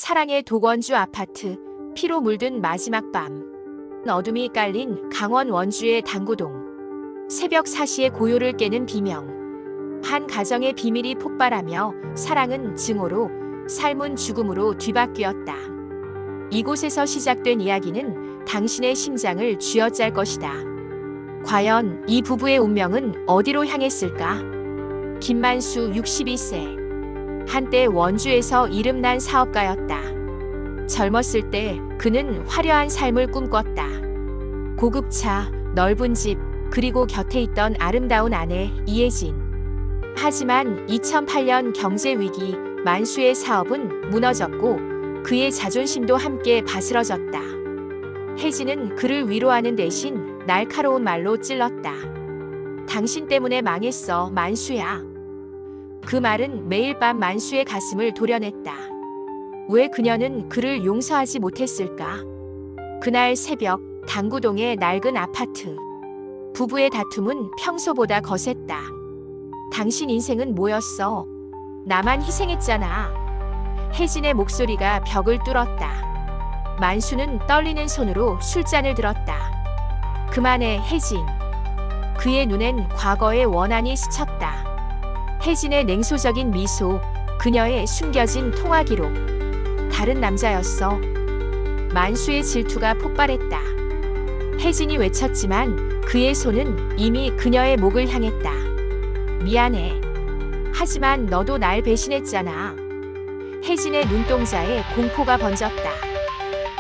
사랑의 도건주 아파트, 피로 물든 마지막 밤. 어둠이 깔린 강원 원주의 당구동. 새벽 4시에 고요를 깨는 비명. 한 가정의 비밀이 폭발하며 사랑은 증오로, 삶은 죽음으로 뒤바뀌었다. 이곳에서 시작된 이야기는 당신의 심장을 쥐어짤 것이다. 과연 이 부부의 운명은 어디로 향했을까? 김만수 62세. 한때 원주에서 이름난 사업가였다. 젊었을 때 그는 화려한 삶을 꿈꿨다. 고급차, 넓은 집, 그리고 곁에 있던 아름다운 아내 이혜진. 하지만 2008년 경제위기, 만수의 사업은 무너졌고 그의 자존심도 함께 바스러졌다. 혜진은 그를 위로하는 대신 날카로운 말로 찔렀다. 당신 때문에 망했어, 만수야. 그 말은 매일 밤 만수의 가슴을 도려냈다. 왜 그녀는 그를 용서하지 못했을까? 그날 새벽, 당구동의 낡은 아파트. 부부의 다툼은 평소보다 거셌다. 당신 인생은 뭐였어? 나만 희생했잖아. 혜진의 목소리가 벽을 뚫었다. 만수는 떨리는 손으로 술잔을 들었다. 그만해, 혜진. 그의 눈엔 과거의 원한이 스쳤다. 혜진의 냉소적인 미소, 그녀의 숨겨진 통화 기록. 다른 남자였어. 만수의 질투가 폭발했다. 혜진이 외쳤지만 그의 손은 이미 그녀의 목을 향했다. 미안해. 하지만 너도 날 배신했잖아. 혜진의 눈동자에 공포가 번졌다.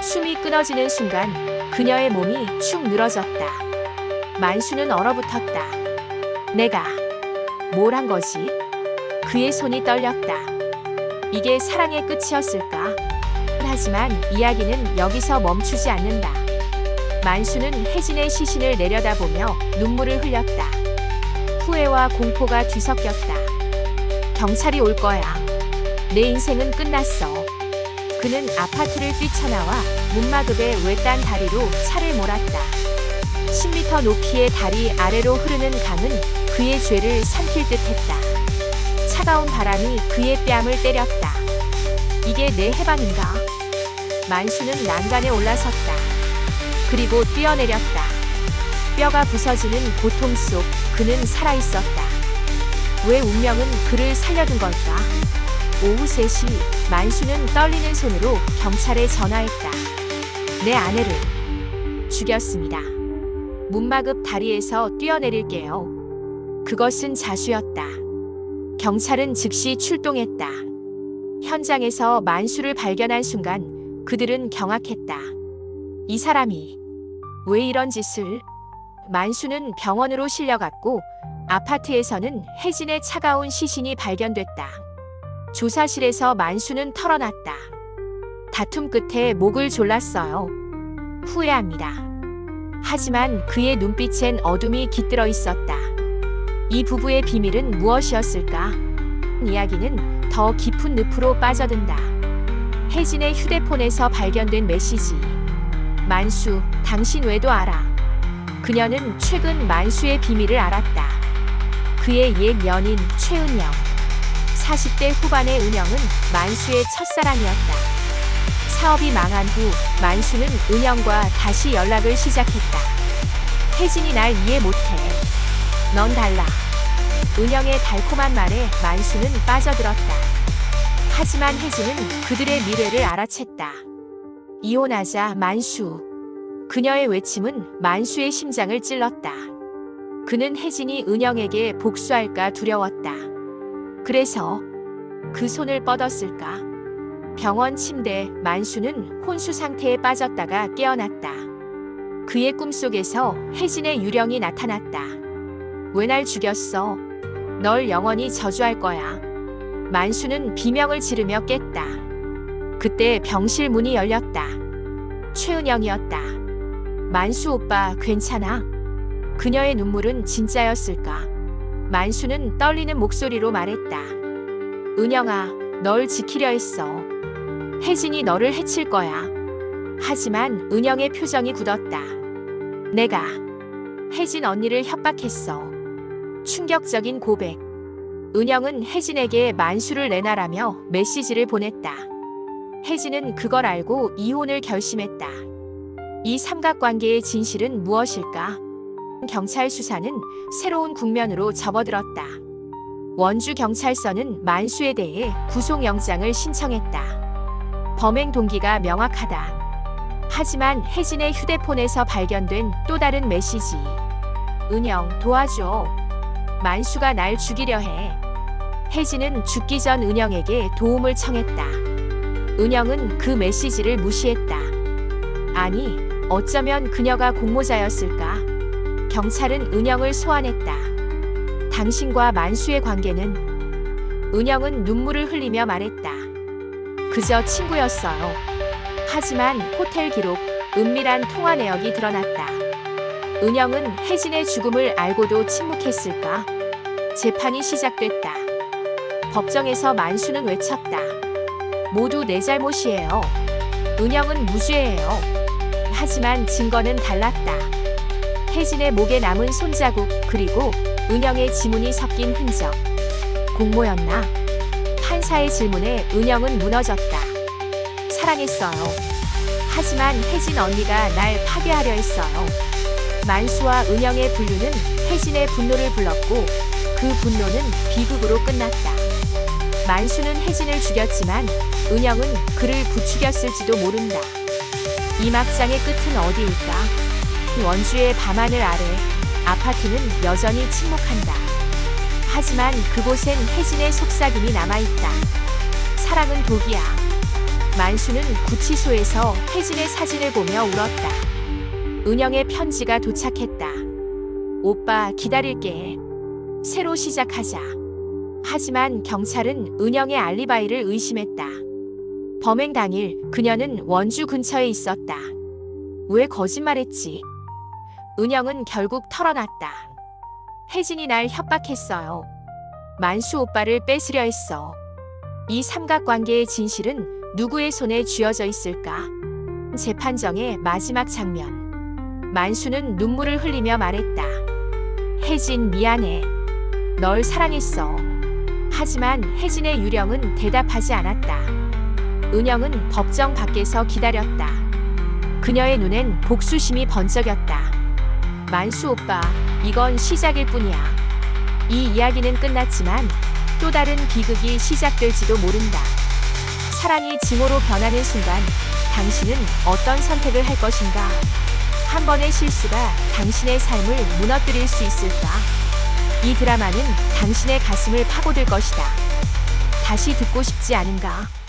숨이 끊어지는 순간 그녀의 몸이 축 늘어졌다. 만수는 얼어붙었다. 내가 뭘 한 거지? 그의 손이 떨렸다. 이게 사랑의 끝이었을까? 하지만 이야기는 여기서 멈추지 않는다. 만수는 혜진의 시신을 내려다보며 눈물을 흘렸다. 후회와 공포가 뒤섞였다. 경찰이 올 거야. 내 인생은 끝났어. 그는 아파트를 뛰쳐나와 문마급의 외딴 다리로 차를 몰았다. 10m 높이의 다리 아래로 흐르는 강은 그의 죄를 삼킬 듯했다. 차가운 바람이 그의 뺨을 때렸다. 이게 내 해방인가? 만수는 난간에 올라섰다. 그리고 뛰어내렸다. 뼈가 부서지는 고통 속 그는 살아있었다. 왜 운명은 그를 살려둔 걸까? 오후 3시 만수는 떨리는 손으로 경찰에 전화했다. 내 아내를 죽였습니다. 문마급 다리에서 뛰어내릴게요. 그것은 자수였다. 경찰은 즉시 출동했다. 현장에서 만수를 발견한 순간 그들은 경악했다. 이 사람이 왜 이런 짓을? 만수는 병원으로 실려갔고 아파트에서는 혜진의 차가운 시신이 발견됐다. 조사실에서 만수는 털어놨다. 다툼 끝에 목을 졸랐어요. 후회합니다. 하지만 그의 눈빛엔 어둠이 깃들어 있었다. 이 부부의 비밀은 무엇이었을까? 이야기는 더 깊은 늪으로 빠져든다. 혜진의 휴대폰에서 발견된 메시지. 만수, 당신 외도 알아. 그녀는 최근 만수의 비밀을 알았다. 그의 옛 연인 최은영. 40대 후반의 은영은 만수의 첫사랑이었다. 사업이 망한 후 만수는 은영과 다시 연락을 시작했다. 혜진이 날 이해 못해. 넌 달라. 은영의 달콤한 말에 만수는 빠져들었다. 하지만 혜진은 그들의 미래를 알아챘다. 이혼하자, 만수. 그녀의 외침은 만수의 심장을 찔렀다. 그는 혜진이 은영에게 복수할까 두려웠다. 그래서 그 손을 뻗었을까? 병원 침대, 만수는 혼수 상태에 빠졌다가 깨어났다. 그의 꿈속에서 혜진의 유령이 나타났다. 왜 날 죽였어? 널 영원히 저주할 거야. 만수는 비명을 지르며 깼다. 그때 병실 문이 열렸다. 최은영이었다. 만수 오빠, 괜찮아? 그녀의 눈물은 진짜였을까? 만수는 떨리는 목소리로 말했다. 은영아, 널 지키려 했어. 혜진이 너를 해칠 거야. 하지만 은영의 표정이 굳었다. 내가 혜진 언니를 협박했어. 충격적인 고백. 은영은 혜진에게 만수를 내놔라며 메시지를 보냈다. 혜진은 그걸 알고 이혼을 결심했다. 이 삼각관계의 진실은 무엇일까? 경찰 수사는 새로운 국면으로 접어들었다. 원주경찰서는 만수에 대해 구속영장을 신청했다. 범행 동기가 명확하다. 하지만 혜진의 휴대폰에서 발견된 또 다른 메시지. 은영, 도와줘. 만수가 날 죽이려 해. 혜진은 죽기 전 은영에게 도움을 청했다. 은영은 그 메시지를 무시했다. 아니, 어쩌면 그녀가 공모자였을까? 경찰은 은영을 소환했다. 당신과 만수의 관계는? 은영은 눈물을 흘리며 말했다. 그저 친구였어요. 하지만 호텔 기록, 은밀한 통화 내역이 드러났다. 은영은 혜진의 죽음을 알고도 침묵했을까? 재판이 시작됐다. 법정에서 만수는 외쳤다. 모두 내 잘못이에요. 은영은 무죄예요. 하지만 증거는 달랐다. 혜진의 목에 남은 손자국, 그리고 은영의 지문이 섞인 흔적. 공모였나? 판사의 질문에 은영은 무너졌다. 사랑했어요. 하지만 혜진 언니가 날 파괴하려 했어요. 만수와 은영의 분류는 혜진의 분노를 불렀고 그 분노는 비극으로 끝났다. 만수는 혜진을 죽였지만 은영은 그를 부추겼을지도 모른다. 이 막장의 끝은 어디일까? 원주의 밤하늘 아래 아파트는 여전히 침묵한다. 하지만 그곳엔 혜진의 속삭임이 남아있다. 사랑은 독이야. 만수는 구치소에서 혜진의 사진을 보며 울었다. 은영의 편지가 도착했다. 오빠, 기다릴게. 새로 시작하자. 하지만 경찰은 은영의 알리바이를 의심했다. 범행 당일 그녀는 원주 근처에 있었다. 왜 거짓말했지? 은영은 결국 털어놨다. 혜진이 날 협박했어요. 만수 오빠를 뺏으려 했어. 이 삼각관계의 진실은 누구의 손에 쥐어져 있을까? 재판정의 마지막 장면. 만수는 눈물을 흘리며 말했다. 혜진, 미안해. 널 사랑했어. 하지만 혜진의 유령은 대답하지 않았다. 은영은 법정 밖에서 기다렸다. 그녀의 눈엔 복수심이 번쩍였다. 만수 오빠, 이건 시작일 뿐이야. 이 이야기는 끝났지만 또 다른 비극이 시작될지도 모른다. 사랑이 증오로 변하는 순간 당신은 어떤 선택을 할 것인가? 한 번의 실수가 당신의 삶을 무너뜨릴 수 있을까? 이 드라마는 당신의 가슴을 파고들 것이다. 다시 듣고 싶지 않은가?